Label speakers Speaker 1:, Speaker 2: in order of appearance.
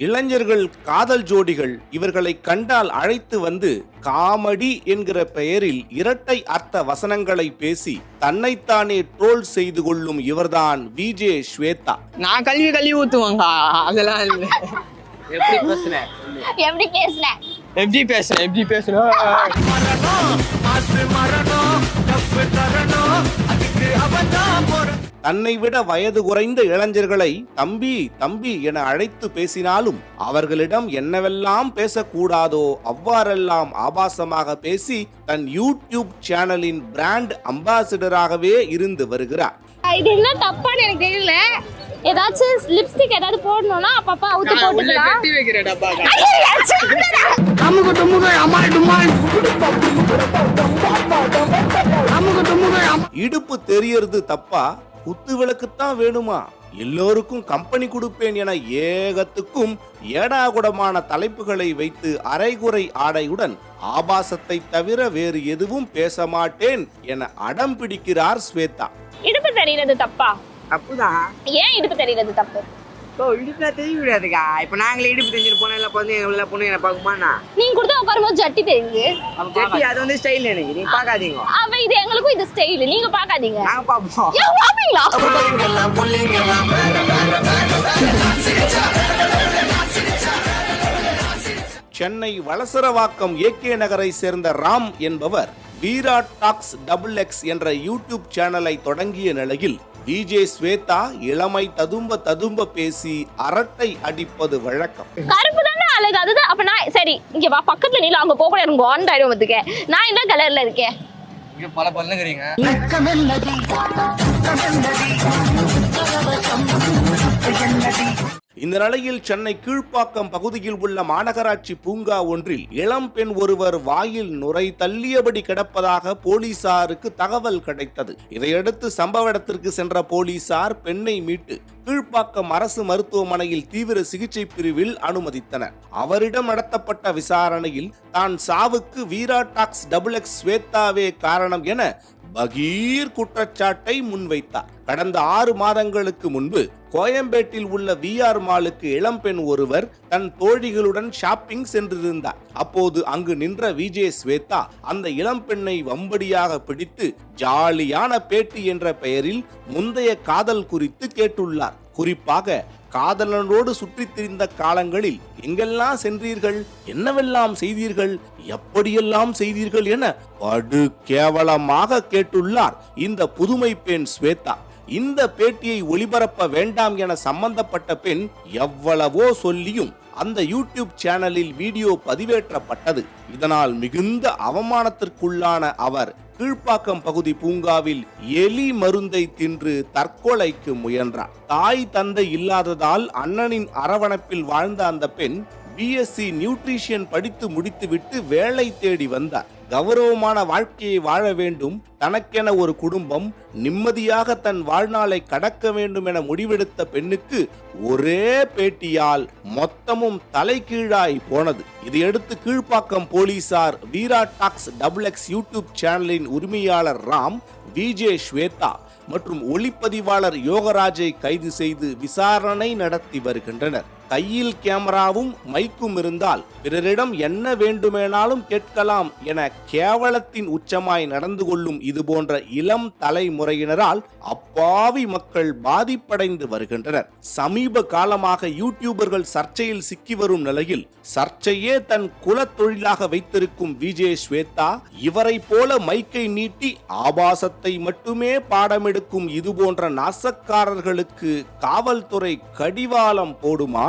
Speaker 1: இளைஞர்கள், காதல் ஜோடிகள் இவர்களை கண்டால் அழைத்து வந்து காமெடி என்கிற பெயரில் இரட்டை அர்த்த வசனங்களை பேசி தன்னைத்தானே ட்ரோல் செய்து கொள்ளும் இவர்தான் விஜே ஸ்வேதா.
Speaker 2: நான் கல்வி ஊத்துவாங்க, அதெல்லாம் இல்ல.
Speaker 3: எப்படி பேசுறேன்
Speaker 1: தன்னை விட வயது குறைந்த இளைஞர்களை தம்பி தம்பி என அழைத்து பேசினாலும் அவர்களிடம் என்னவெல்லாம் பேசக்கூடாதோ அவ்வாறெல்லாம் ஆபாசமாக பேசி தன் யூடியூப் சேனலின் பிராண்ட் அம்பாசிடராகவே இருந்து வருகிறார்.
Speaker 4: இது என்ன தப்பான்னு எனக்கு தெரியல. ஏதாச்சும் லிப்ஸ்டிக் ஏதாவது போடணும்னா அப்பப்ப அவுத்து போட்டுக்கலாம்.
Speaker 2: கட்டி வைக்கிற டப்பா.
Speaker 1: இடுப்பு தெரியறது தப்பா? குத்து விளக்குத்தான் வேணுமா? எல்லோருக்கும் கம்பெனி கொடுப்பேன் என ஏகத்துக்கும் ஏடாகுடமான தலைப்புகளை வைத்து அரைகுறை ஆடையுடன் ஆபாசத்தை தவிர வேறு எதுவும் பேச மாட்டேன் என அடம் பிடிக்கிறார் ஸ்வேதா.
Speaker 4: இடுப்பு தெரியறது தப்பா?
Speaker 2: தப்புதான்.
Speaker 4: ஏன் இடுப்பு தெரியறது தப்பு?
Speaker 2: இடுப்புல தெரிய விடாதுக்கா. இப்ப நாங்களே இடுப்பு தெரிஞ்சிட்டு போனா இல்ல பொண்ணு என்ன பாக்குமாண்ணா?
Speaker 4: நீங்க கொடுத்து உட்காரும்போது ஜட்டி தெரியுது.
Speaker 2: ஜட்டி அது வந்து ஸ்டைல் எனக்கு, நீங்க பாக்காதீங்க.
Speaker 4: அவ இது எங்களுக்கும் இது ஸ்டைல், நீங்க பாக்காதீங்க.
Speaker 2: நாங்க பாப்போம்.
Speaker 4: ஏன் பாப்பீங்களா?
Speaker 1: சென்னை வலசரவாக்கம் ஏகே நகரை சேர்ந்த ராம் என்பவர் வீரா டாக்ஸ் XX என்ற யூடியூப் சேனலை தொடங்கிய நிலையில் விஜே ஸ்வேதா இளமை ததும்ப பேசி அரட்டை அடிப்பது வழக்கம்.
Speaker 4: கருப்பு தானே அழகு, அதுதான். அப்ப நான் சரி இங்க வா, பக்கத்துல நீல அங்க போக கூட எனக்கு ஆண்டாயிடும் வந்துக்க. நான் என்ன கலர்ல இருக்கேன்?
Speaker 3: இங்க பல பல்லுங்கறீங்க.
Speaker 1: இந்த நிலையில் சென்னை கீழ்ப்பாக்கம் பகுதியில் உள்ள மாநகராட்சி பூங்கா ஒன்றில் இளம் பெண் ஒருவர் வாயில் நுரை தள்ளியபடி கிடப்பதாக போலீசாருக்கு தகவல் கிடைத்தது. இதையடுத்து சம்பவ இடத்திற்கு சென்ற போலீசார் பெண்ணை மீட்டு கீழ்ப்பாக்கம் அரசு மருத்துவமனையில் தீவிர சிகிச்சை பிரிவில் அனுமதித்தனர். அவரிடம் நடத்தப்பட்ட விசாரணையில் தான் சாவுக்கு வீரா டாக்ஸ் XX ஸ்வேதாவே காரணம் என பகீர் குற்றச்சாட்டை முன்வைத்தார். கடந்த 6 மாதங்களுக்கு முன்பு கோயம்பேட்டில் உள்ள VR மாலுக்கு இளம்பெண் ஒருவர் தன் தோழிகளுடன் ஷாப்பிங் சென்றிருந்தார். அப்போது அங்கு நின்ற விஜே ஸ்வேதா அந்த இளம்பெண்ணை வம்படியாக பிடித்து ஜாலியான பேட்டி என்ற பெயரில் முந்தைய காதல் குறித்து கேட்டுள்ளார். குறிப்பாக காதலனோடு சுற்றித் திரிந்த காலங்களில் எங்கெல்லாம் சென்றீர்கள், என்னவெல்லாம் செய்தீர்கள், எப்படியெல்லாம் செய்தீர்கள் என படு கேவலமாக கேட்டுள்ளார் இந்த புதுமை பெண் ஸ்வேதா. இந்த பேட்டியை ஒளிபரப்ப வேண்டாம் என சம்பந்தப்பட்ட பெண் எவ்வளவோ சொல்லியும் அந்த யூடியூப் சேனலில் வீடியோ பதிவேற்றப்பட்டது. இதனால் மிகுந்த அவமானத்திற்குள்ளான அவர் கீழ்ப்பாக்கம் பகுதி பூங்காவில் எலி மருந்தை தின்று தற்கொலைக்கு முயன்றார். தாய் தந்தை இல்லாததால் அண்ணனின் அரவணைப்பில் வாழ்ந்த அந்த பெண் BSc நியூட்ரிஷன் படித்து முடித்துவிட்டு வேலை தேடி வந்தார். கௌரவமான வாழ்க்கையை வாழ வேண்டும், தனக்கென ஒரு குடும்பம், நிம்மதியாக தன் வாழ்நாளை கடக்க வேண்டும் என முடிவெடுத்த பெண்ணுக்கு ஒரே பேட்டியால் மொத்தமும் தலைகீழாய் போனது. இதையடுத்து கீழ்ப்பாக்கம் போலீசார் வீரா டாக்ஸ் XX யூடியூப் சேனலின் உரிமையாளர் ராம், விஜே ஸ்வேதா மற்றும் ஒளிப்பதிவாளர் யோகராஜை கைது செய்து விசாரணை நடத்தி வருகின்றனர். கையில் கேமராவும் மைக்கும் இருந்தால் பிறரிடம் என்ன வேண்டுமானாலும் கேட்கலாம் என கேவலத்தின் உச்சமாய் நடந்து கொள்ளும் இதுபோன்ற இளம் தலைமுறையினரால் அப்பாவி மக்கள் பாதிப்படைந்து வருகின்றனர். சமீப காலமாக யூடியூபர்கள் சர்ச்சையில் சிக்கி வரும் நிலையில் சர்ச்சையே தன் குல தொழிலாக வைத்திருக்கும் விஜே ஸ்வேதா இவரை போல மைக்கை நீட்டி ஆபாசத்தை மட்டுமே பாடமெடுக்கும் இதுபோன்ற நாசக்காரர்களுக்கு காவல்துறை கடிவாளம் போடுமா?